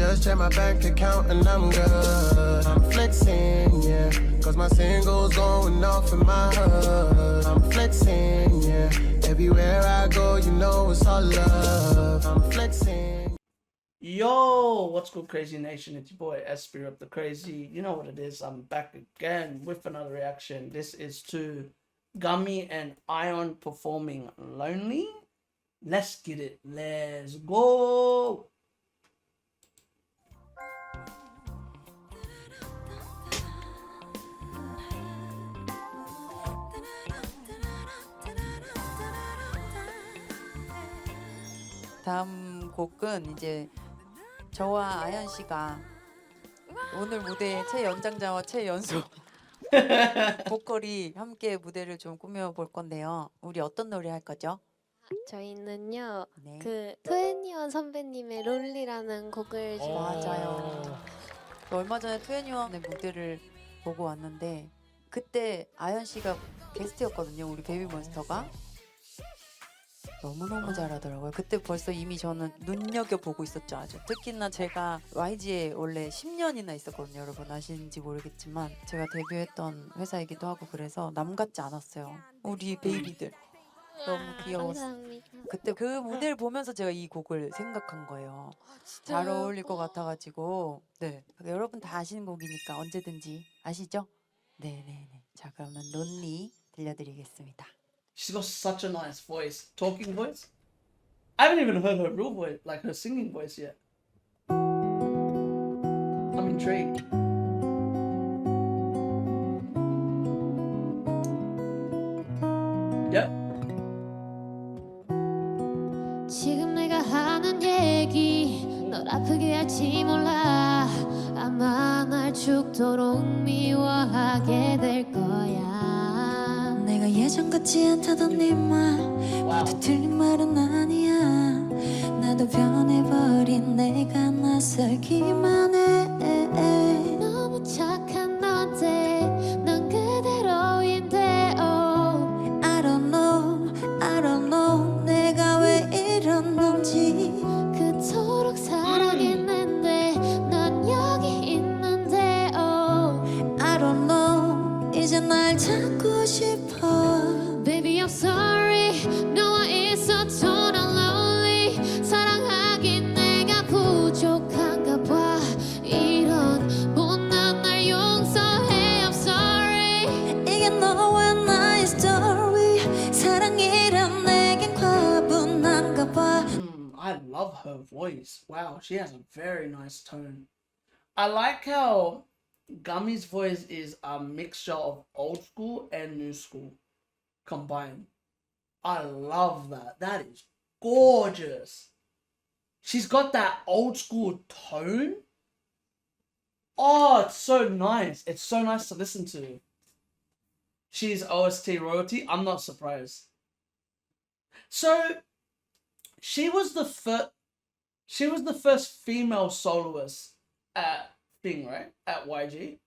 just check my bank account and I'm good. I'm flexing, yeah, cause my singles going off in my hood. I'm flexing, yeah, everywhere I go, you know it's all love. I'm flexing. Yo, what's good, Crazy Nation? It's your boy Espy of the Crazy. You know what it is. I'm back again with another reaction. This is to Gummy and Ahyeon performing Lonely. Let's get it. Let's go. 다음 곡은 이제 저와 아현 씨가 오늘 무대에 최연장자와 최연소 보컬이 함께 무대를 좀 꾸며 볼 건데요. 우리 어떤 노래 할 거죠? 저희는요 네. 그 토애니원 선배님의 롤리라는 곡을 맞아요. 얼마 전에 투애니원의 무대를 보고 왔는데 그때 아현 씨가 게스트였거든요. 우리 베이비몬스터가 너무너무 잘하더라고요. 그때 벌써 이미 저는 눈여겨보고 있었죠. 아주 특히나 제가 YG에 원래 10년이나 있었거든요. 여러분 아시는지 모르겠지만 제가 데뷔했던 회사이기도 하고 그래서 남 같지 않았어요. 우리 베이비들 너무 귀여웠어요. 감사합니다. 그때 그 무대를 보면서 제가 이 곡을 생각한 거예요. 잘 어울릴 것 같아가지고 네 여러분 다 아시는 곡이니까 언제든지 아시죠? 네네네. 자 그러면 론리 들려드리겠습니다. She's got such a nice voice. Talking voice. I haven't even heard her real voice, like her singing voice yet. I'm intrigued. Yep. 지금 내가 하는 얘기 널 아프게 할지 몰라 아마 날 죽도록 미워하게 될 거야 내가 예전 같지 않다던 네말 모두 틀린 말은 아니야 나도 변해버린 내가 낯설기만 해 너무 착한 너인데 난 그대로인데 oh. I don't know 내가 왜 이런 건지 그토록 사랑했는데 난 여기 있는데 oh. I don't know 이제 날 찾고 싶어 Baby I'm sorry 너와 있어도 난 lonely 사랑하긴 내가 부족한가 봐 이런 못난 날 용서해 I'm sorry 이게 너와 나의 story 사랑이란 내겐 과분한가 봐 I love her voice. Wow, she has a very nice tone. I like how Gummy's voice is a mixture of old school and new school combined. I love that. That is gorgeous. She's got that old school tone. Oh, it's so nice. It's so nice to listen to. She's OST royalty. I'm not surprised. So she was the first female soloist at thing, right? At YG.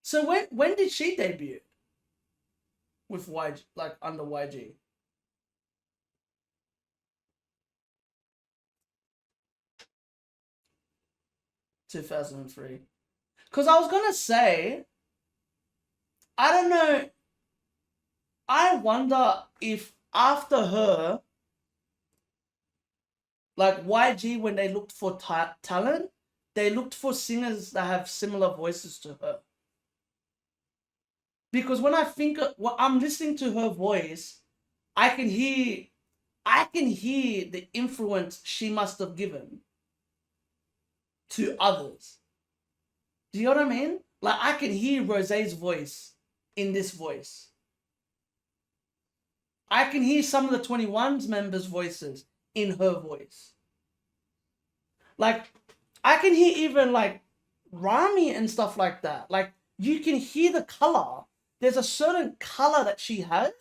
So when did she debut? With YG, like under YG. (2003) Because I was gonna say, I don't know. I wonder if after her, like YG, when they looked for talent, they looked for singers that have similar voices to her. Because when I think, when I'm listening to her voice, I can hear the influence she must have given to others. Do you know what I mean? Like I can hear Rosé's voice in this voice. I can hear some of the 21's members' voices in her voice. Like, I can hear even like Rami and stuff like that. Like, you can hear the color. There's a certain color that she has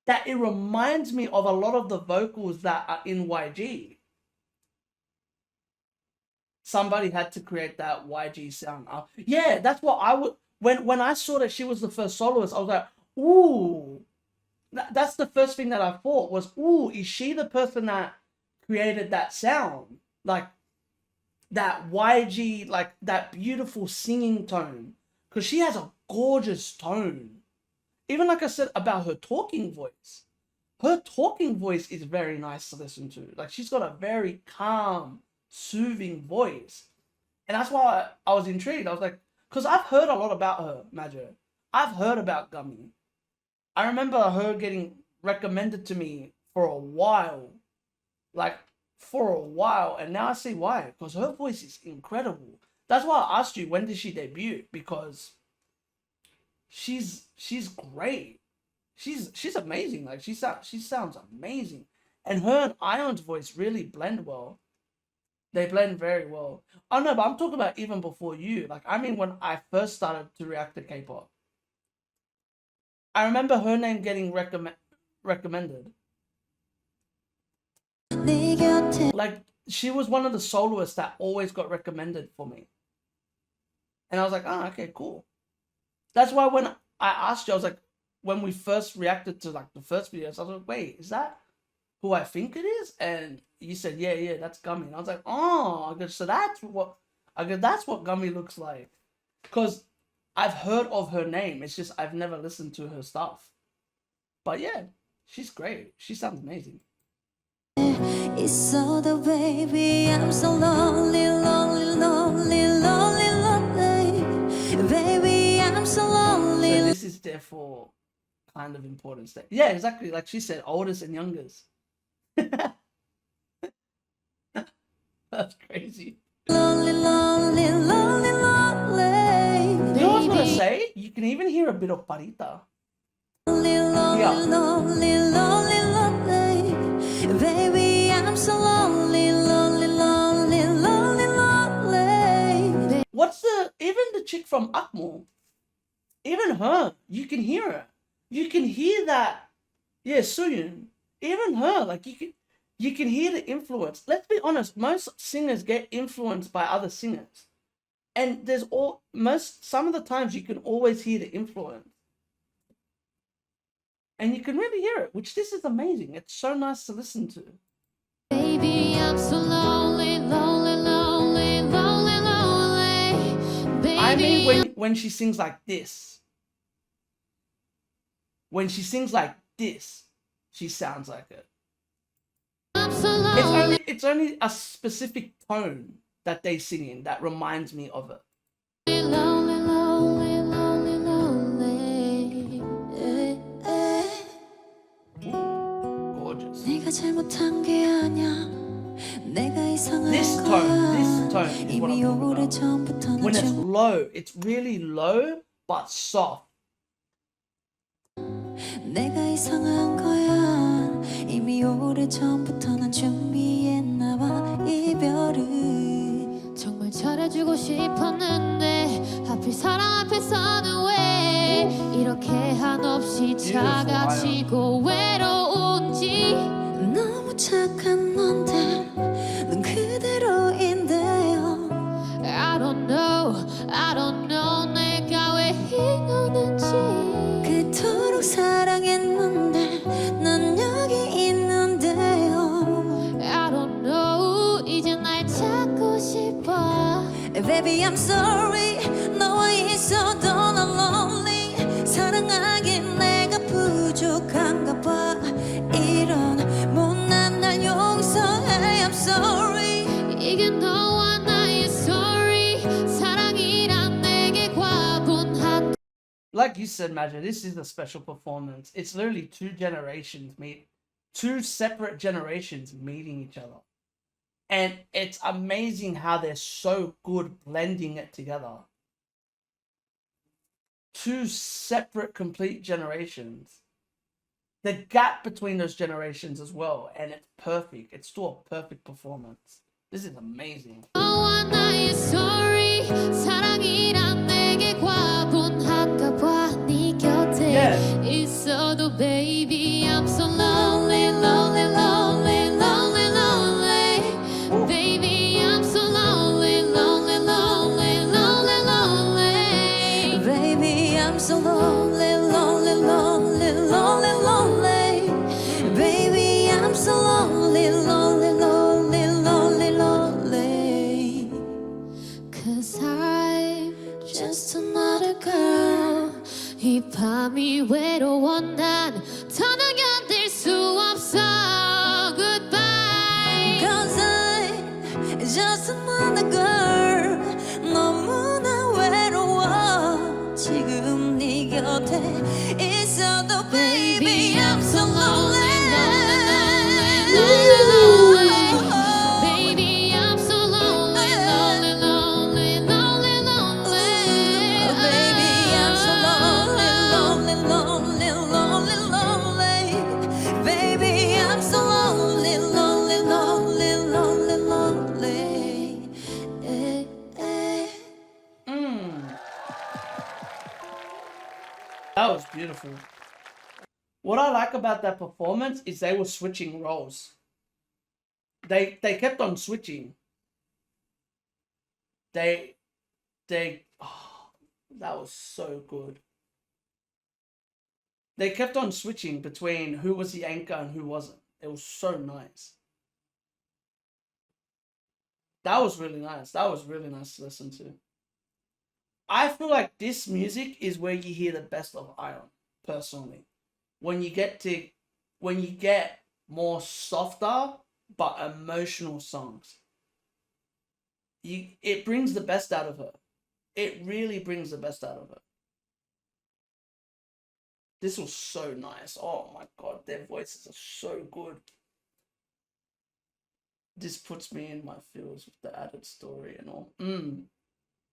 that it reminds me of a lot of the vocals that are in YG. Somebody had to create that YG sound. Yeah, that's what I would. When I saw that she was the first soloist, I was like, ooh. That's the first thing that I thought was, ooh, is she the person that created that sound, like that YG, like that beautiful singing tone, because she has a gorgeous tone. Even like I said about her talking voice is very nice to listen to. Like she's got a very calm, soothing voice, and that's why I was intrigued. I was like, because I've heard a lot about her, Majo. I've heard about Gummy. I remember her getting recommended to me for a while, and now I see why, because her voice is incredible. That's why I asked you, when did she debut? Because she's great. She's amazing. Like she sounds amazing, and her and Ahyeon's voice really blend well. They blend very well. Oh no, but I'm talking about even before you. Like I mean, when I first started to react to K-pop, I remember her name getting recommended. Like she was one of the soloists that always got recommended for me, and I was like, oh, okay, cool. That's why when I asked you, I was like, when we first reacted to like the first videos, I was like, wait, is that who I think it is? And you said, yeah, that's Gummy. And I was like, oh, I guess so that's what Gummy looks like. Because I've heard of her name. It's just I've never listened to her stuff. But yeah, she's great. She sounds amazing. It's so the baby, I'm so lonely, lonely, lonely, lonely, lonely. Baby, I'm so lonely. So this is therefore kind of important step. Yeah, exactly. Like she said, oldest and youngest. That's crazy. Lonely, lonely, lonely, lonely. You know what I was gonna say? You can even hear a bit of Parita. Lonely, lonely, Yeah. lonely, lonely, lonely. Baby, I'm so lonely, lonely, lonely, lonely, lonely. What's even the chick from Akmo? Even her, you can hear her. You can hear that. Yeah, Suyun. Even her, like you can hear the influence. Let's be honest, most singers get influenced by other singers. And some of the times you can always hear the influence. And you can really hear it, which this is amazing. It's so nice to listen to. Baby, I'm so lonely, lonely, lonely, lonely, lonely. Baby, I mean, when she sings like this. When she sings like this, she sounds like it. I'm so lonely. It's only a specific tone that they sing in that reminds me of it. Lonely, lonely, lonely, lonely. Gorgeous. 네가 잘못한 게 아니야. 내가 이상한 This 거야. tone is what I'm 이미 talking 오래 about. 전부터 When 난 it's low, it's really low but soft. 내가 이상한 거야. 이미 오래 전부터 난 준비했나 봐. 이별을 정말 잘해주고 싶었는데 하필 사랑 앞에서는 왜 이렇게 한없이 작아지고 외로운지. 너무 착한 넌데 넌 그대로인데요. I don't know 내가 왜 이러는지. 그토록 사랑했는데 난 여기 있는데요. I don't know 이제 날 찾고 싶어. Baby I'm sorry 너와 있어도 난 lonely. 사랑하긴 내가 부족한가 봐. 이런 못난 날 용서해 I'm sorry. 이게 너와 나의 story. 사랑이란 내게 과분한. Like you said, Maja, this is a special performance. It's literally two separate generations meeting each other. And it's amazing how they're so good blending it together. Two separate complete generations. The gap between those generations as well. And it's perfect. It's still a perfect performance. This is amazing. 너와 나의 story. 사랑이란 내게 과분한가 봐. 네 곁에 Yeah. 있어도 baby I'm so lonely, lonely, lonely, lonely, lonely. Baby I'm so lonely, lonely, lonely, lonely, lonely. Baby I'm so lonely, lonely, lonely, lonely, lonely. Baby I'm so lonely, lonely, lonely. 마음이 외로워 난 더는 견딜 수 없어 Goodbye Cause I'm just another girl 너무나 외로워 지금 네 곁에 있어도 baby I'm so lonely lonely, lonely. Baby, I'm so lonely, lonely, lonely, lonely, lonely. Baby I'm so lonely, lonely, lonely, lonely, lonely. Baby I'm so lonely, lonely, lonely, lonely, lonely. That was beautiful. What I like about that performance is they were switching roles. They kept on switching. That was so good. They kept on switching between who was the anchor and who wasn't. It was so nice. That was really nice. That was really nice to listen to. I feel like this music is where you hear the best of Ahyeon, personally. When you get more softer but emotional songs. It brings the best out of her. It really brings the best out of her. This was so nice. Oh my god, their voices are so good. This puts me in my feels with the added story and all.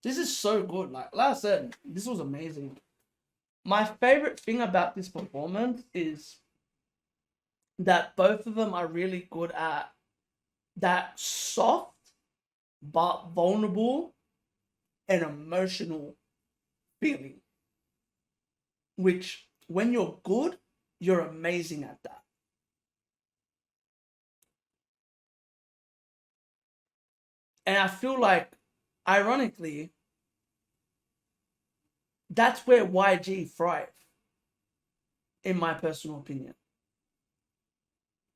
This is so good. Like I said, this was amazing. My favorite thing about this performance is that both of them are really good at that soft but vulnerable and emotional feeling. Which, when you're good, you're amazing at that. And I feel like, ironically, that's where YG thrive, in my personal opinion.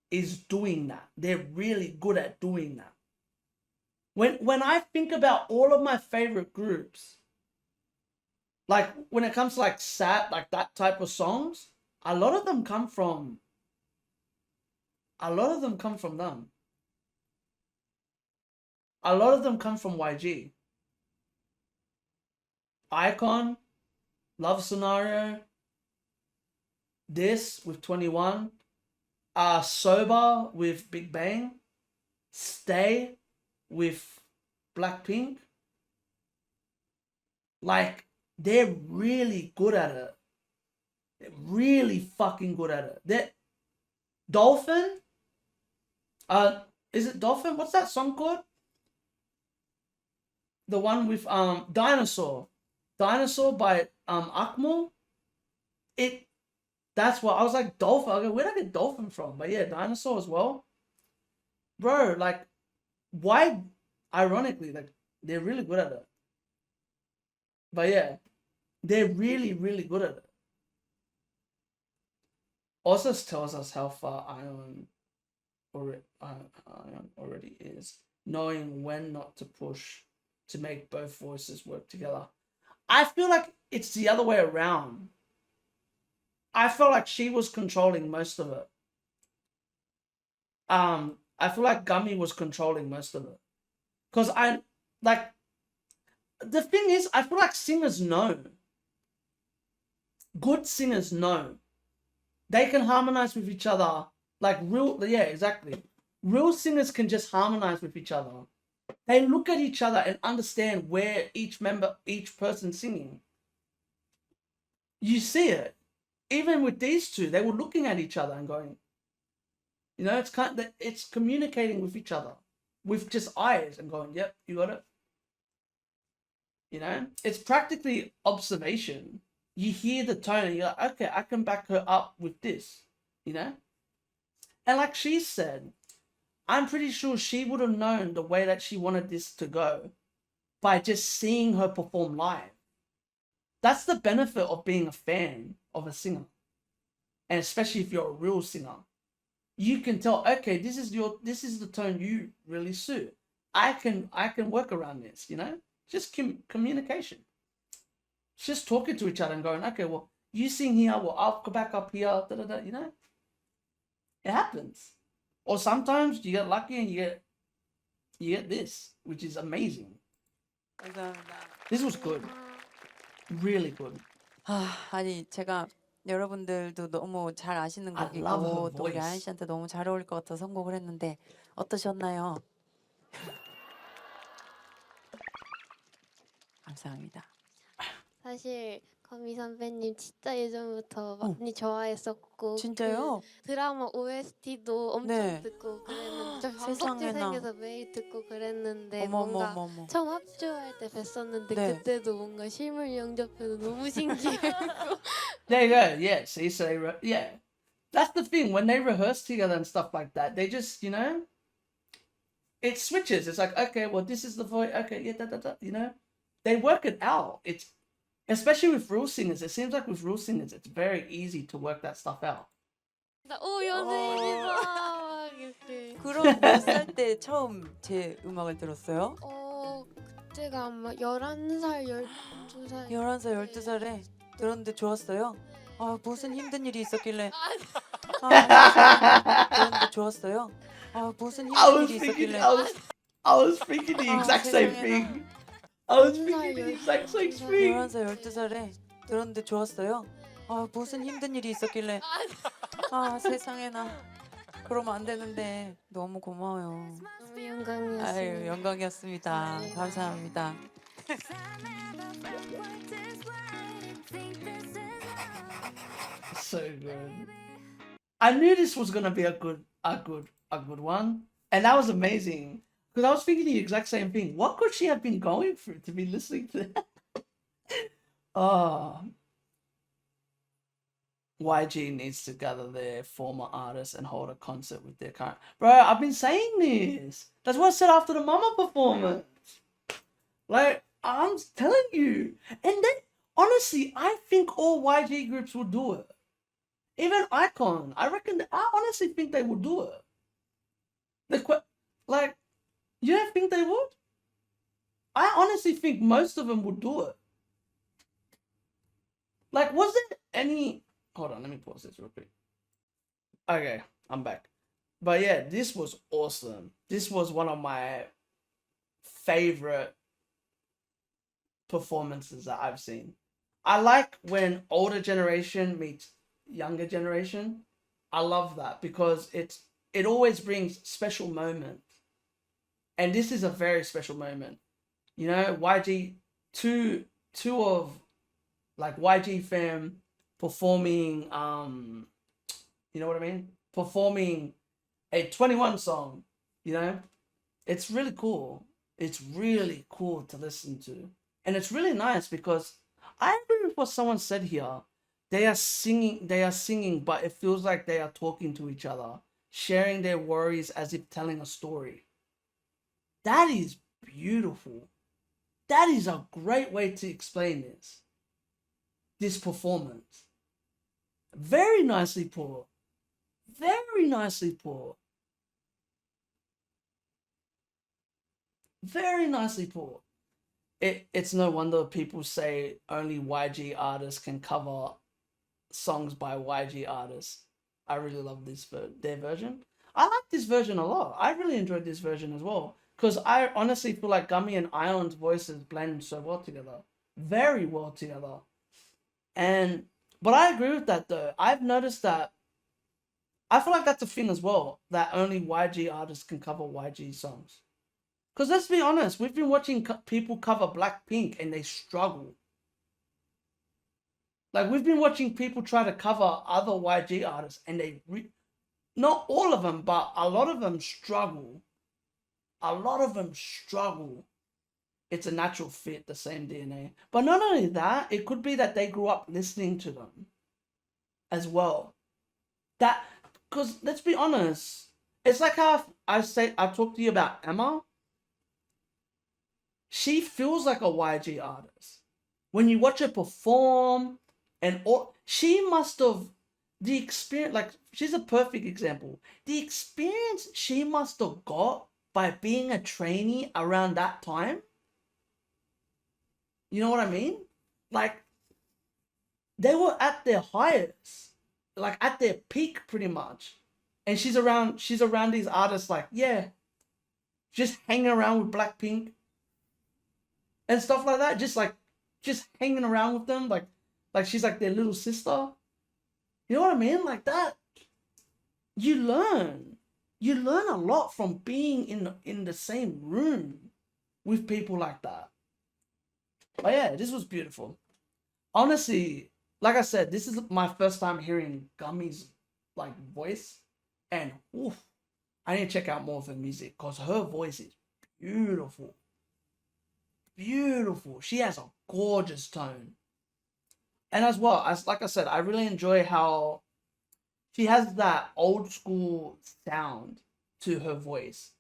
Is doing that. They're really good at doing that. When I think about all of my favorite groups, like when it comes to like sad, like that type of songs, a lot of them come from them. A lot of them come from YG. Icon, Love Scenario, this with 21, Sober with Big Bang, Stay with Blackpink. Like, they're really good at it. They're really fucking good at it. They're Dolphin. Is it Dolphin? What's that song called? The one with Dinosaur. Dinosaur by Akmal. That's what I was like, Dolphin. Okay, where did I get Dolphin from? But yeah, Dinosaur as well. Bro, like, why? Ironically, like, they're really good at it. But yeah, they're really, really good at it. Also tells us how far Ahyeon already is, knowing when not to push to make both voices work together. I feel like it's the other way around. I felt like she was controlling most of it. I feel like Gummy was controlling most of it. Because the thing is, I feel like singers know. Good singers know. They can harmonize with each other. Like yeah, exactly. Real singers can just harmonize with each other. They look at each other and understand where each person's singing. You see it. Even with these two, they were looking at each other and going, you know, it's communicating with each other with just eyes and going, yep, you got it. You know, it's practically observation. You hear the tone and you're like, okay, I can back her up with this, you know? And like she said, I'm pretty sure she would have known the way that she wanted this to go by just seeing her perform live. That's the benefit of being a fan of a singer. And especially if you're a real singer. You can tell, okay, this is the tone you really suit. I can work around this, you know? Just communication. Just talking to each other and going, okay, well, You sing here, well, I'll go back up here, da, da, da, you know? It happens. Or sometimes you get lucky and you get this, which is amazing. 감사합니다. This was good. Really good. 아니 제가 여러분들도 너무 잘 아시는 I love her 곡이고 또 우리 voice. 아연 씨한테 너무 잘 어울릴 것 같아서 선곡을 했는데 어떠셨나요? 감사합니다. 사실 거미 선배님 진짜 예전부터 많이 좋아했었고 진짜요? 그 드라마 OST도 엄청 네. 듣고 그랬는데 저 세상에나. 반복재생에서 매일 듣고 그랬는데 뭔가 어머머머머. 처음 합주할 때 뵀었는데 네. 그때도 뭔가 실물 영접해도 너무 신기했고 There you go. Yeah, see, so yeah. That's the thing. When they rehearse together and stuff like that, they just, you know, it switches. It's like, okay, well, this is the voice. Okay, yeah, da, da, da, you know. They work it out. It's, especially with real singers, it seems like with real singers, it's very easy to work that stuff out. 오 연예인이다 막 이렇게 그럼 몇 살 때 처음 제 음악을 들었어요? 그때가 아마 11살 12살 11살, 12살에 들었는데 좋았어요? 아 무슨 힘든 일이 있었길래 들었는데 좋았어요? 아 무슨 I 힘든 was 일이 thinking, 있었길래 I was thinking the Oh, exact same 세상에나. thing. I was thinking the exact same thing. 11살, 12살에 들었는데 좋았어요? 아 무슨 힘든 일이 있었길래 아 세상에나 그러면 안 되는데 너무 고마워요. 너무 영광이었습니다. 아유 영광이었습니다. 감사합니다. So good. I knew this was gonna be a good one, and that was amazing. Because I was thinking the exact same thing. What could she have been going through to be listening to that? Oh. YG needs to gather their former artists and hold a concert with their current. Bro, I've been saying this. That's what I said after the Mama performance. Like, I'm telling you. And then, honestly, I think all YG groups would do it. Even Icon. I reckon, I honestly think they would do it. Like, you don't think they would? I honestly think most of them would do it. Like, was there any... Hold on, let me pause this real quick. Okay, I'm back. But yeah, this was awesome. This was one of my favorite performances that I've seen. I like when older generation meets younger generation. I love that because it always brings special moments. And this is a very special moment. You know, YG, two of like YG fam performing, you know what I mean? Performing a 21 song, you know? It's really cool. It's really cool to listen to. And it's really nice because I agree with what someone said here. They are singing, but it feels like they are talking to each other, sharing their worries as if telling a story. That is beautiful. That is a great way to explain this performance. Very nicely put. Very nicely put. Very nicely put. It's no wonder people say only YG artists can cover songs by YG artists. I really love their version. I like this version a lot. I really enjoyed this version as well. Because I honestly feel like Gummy and Ahyeon's voices blend so well together. Very well together. But I agree with that though. I've noticed that. I feel like that's a thing as well. That only YG artists can cover YG songs. Because let's be honest, we've been watching people cover Blackpink and they struggle. Like we've been watching people try to cover other YG artists and they... not all of them, but a lot of them struggle. A lot of them struggle. It's a natural fit, the same DNA. But not only that, it could be that they grew up listening to them as well. That, because let's be honest, it's like how I talked to you about Emma. She feels like a YG artist. When you watch her perform and all, she must have, the experience, like she's a perfect example. The experience she must have got by being a trainee around that time. You know what I mean? Like, they were at their highest, like at their peak pretty much. And she's around these artists like, yeah, just hanging around with Blackpink and stuff like that, just hanging around with them like she's like their little sister. You know what I mean? Like that. You learn a lot from being in the same room with people like that. But yeah, this was beautiful. Honestly, like I said, this is my first time hearing Gummy's like voice, and oof, I need to check out more of her music because her voice is beautiful. Beautiful. She has a gorgeous tone. And as well, as like I said, I really enjoy how she has that old school sound to her voice.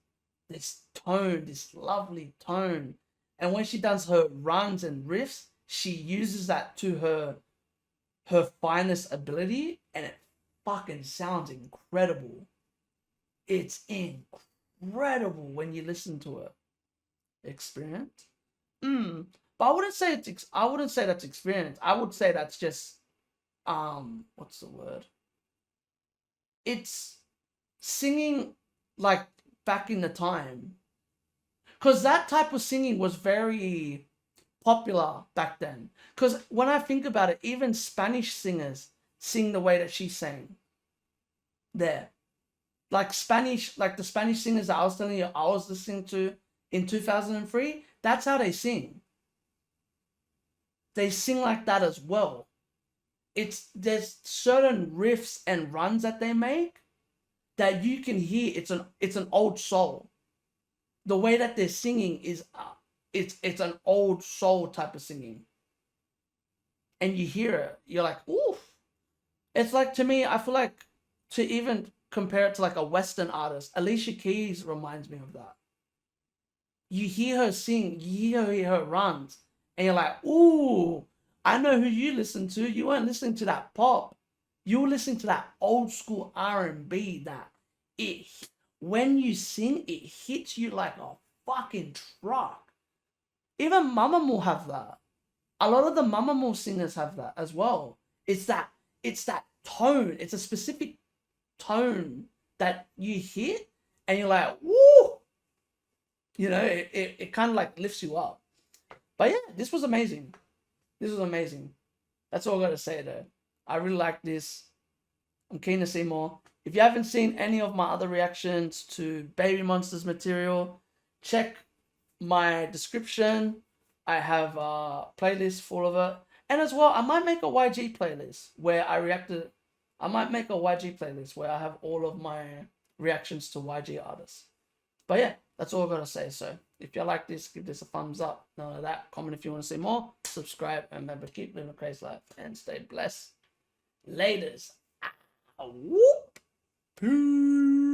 This tone, this lovely tone. And when she does her runs and riffs, she uses that to her finest ability, and it fucking sounds incredible. It's incredible when you listen to it. Experience? But I wouldn't say that's experience. I would say that's just what's the word? It's singing like back in the time. Cause that type of singing was very popular back then. Cause when I think about it, even Spanish singers sing the way that she sang. There. Like the Spanish singers that I was telling you I was listening to in 2003, that's how they sing. They sing like that as well. There's certain riffs and runs that they make that you can hear. It's an old soul. The way that they're singing is it's an old soul type of singing. And you hear it, you're like, oof. It's like, to me, I feel like to even compare it to like a Western artist, Alicia Keys reminds me of that. You hear her sing, you hear her runs, and you're like, ooh, I know who you listen to. You weren't listening to that pop. You were listening to that old school R&B that when you sing, it hits you like a fucking truck. Even Mamamoo have that. A lot of the Mamamoo singers have that as well. It's that tone. It's a specific tone that you hear and you're like, woo! You know, it kind of like lifts you up. But yeah, this was amazing. This was amazing. That's all I gotta say though. I really like this. I'm keen to see more. If you haven't seen any of my other reactions to BabyMonster's material, check my description. I have a playlist full of it. And as well, I might make a YG playlist where I reacted. I might make a YG playlist where I have all of my reactions to YG artists. But yeah, that's all I gotta say. So if you like this, give this a thumbs up. None of that. Comment if you want to see more. Subscribe, and remember, keep living a crazy life and stay blessed. Laters. Whoop. Peace.